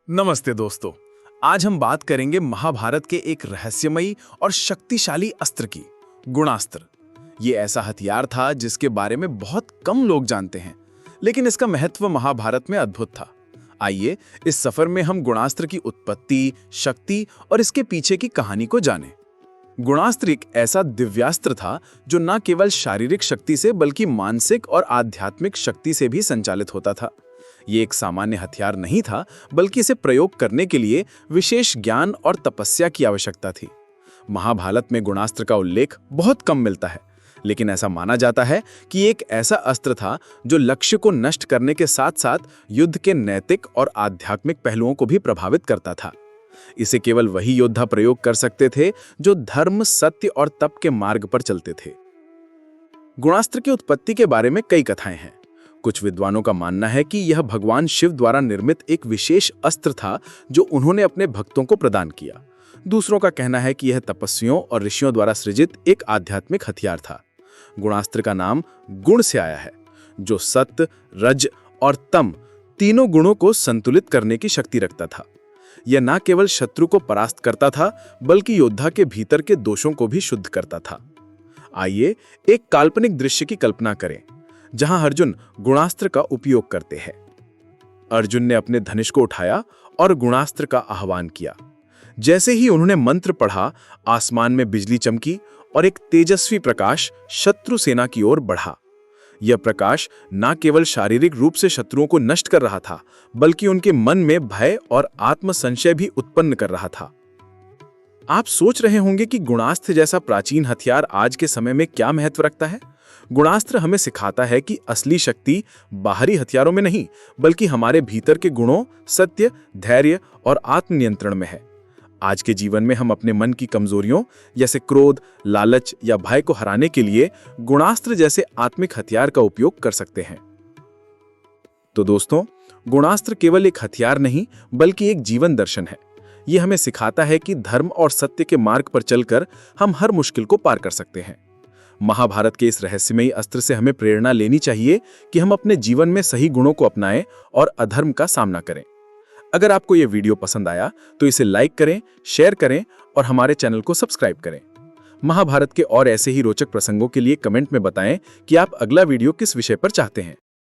नमस्ते दोस्तों। आज हम बात करेंगे महाभारत के एक रहस्यमयी और शक्तिशाली अस्त्र की, गुणास्त्र। ये ऐसा हथियार था जिसके बारे में बहुत कम लोग जानते हैं, लेकिन इसका महत्व महाभारत में अद्भुत था। आइए इस सफर में हम गुणास्त्र की उत्पत्ति, शक्ति और इसके पीछे की कहानी को जानें। गुणास्त्र एक ऐसा दिव्यास्त्र था जो न केवल शारीरिक शक्ति से बल्कि मानसिक और आध्यात्मिक शक्ति से भी संचालित होता था। ये एक सामान्य हथियार नहीं था, बल्कि इसे प्रयोग करने के लिए विशेष ज्ञान और तपस्या की आवश्यकता थी। महाभारत में गुणास्त्र का उल्लेख बहुत कम मिलता है, लेकिन ऐसा माना जाता है कि एक ऐसा अस्त्र था जो लक्ष्य को नष्ट करने के साथ साथ युद्ध के नैतिक और आध्यात्मिक पहलुओं को भी प्रभावित करता था। इसे केवल वही योद्धा प्रयोग कर सकते थे जो धर्म, सत्य और तप के मार्ग पर चलते थे। गुणास्त्र की उत्पत्ति के बारे में कई कथाएं हैं। कुछ विद्वानों का मानना है कि यह भगवान शिव द्वारा निर्मित एक विशेष अस्त्र था जो उन्होंने अपने भक्तों को प्रदान किया। दूसरों का कहना है कि यह तपस्वियों और ऋषियों द्वारा सृजित एक आध्यात्मिक हथियार था। गुणास्त्र का नाम गुण से आया है, जो सत्य, रज और तम तीनों गुणों को संतुलित करने की शक्ति रखता था। यह न केवल शत्रु को परास्त करता था, बल्कि योद्धा के भीतर के दोषों को भी शुद्ध करता था। आइए एक काल्पनिक दृश्य की कल्पना करें जहां अर्जुन गुणास्त्र का उपयोग करते हैं। अर्जुन ने अपने धनुष को उठाया और गुणास्त्र का आह्वान किया। जैसे ही उन्होंने मंत्र पढ़ा, आसमान में बिजली चमकी और एक तेजस्वी प्रकाश शत्रु सेना की ओर बढ़ा। यह प्रकाश न केवल शारीरिक रूप से शत्रुओं को नष्ट कर रहा था, बल्कि उनके मन में भय और आत्मसंशय भी उत्पन्न कर रहा था। आप सोच रहे होंगे कि गुणास्त्र जैसा प्राचीन हथियार आज के समय में क्या महत्व रखता है। गुणास्त्र हमें सिखाता है कि असली शक्ति बाहरी हथियारों में नहीं, बल्कि हमारे भीतर के गुणों, सत्य, धैर्य और आत्मनियंत्रण में है। आज के जीवन में हम अपने मन की कमजोरियों जैसे क्रोध, लालच या भय को हराने के लिए गुणास्त्र जैसे आत्मिक हथियार का उपयोग कर सकते हैं। तो दोस्तों, गुणास्त्र केवल एक हथियार नहीं, बल्कि एक जीवन दर्शन है। यह हमें सिखाता है कि धर्म और सत्य के मार्ग पर चलकर हम हर मुश्किल को पार कर सकते हैं। महाभारत के इस रहस्यमयी अस्त्र से हमें प्रेरणा लेनी चाहिए कि हम अपने जीवन में सही गुणों को अपनाएं और अधर्म का सामना करें। अगर आपको यह वीडियो पसंद आया तो इसे लाइक करें, शेयर करें और हमारे चैनल को सब्सक्राइब करें। महाभारत के और ऐसे ही रोचक प्रसंगों के लिए कमेंट में बताएं कि आप अगला वीडियो किस विषय पर चाहते हैं।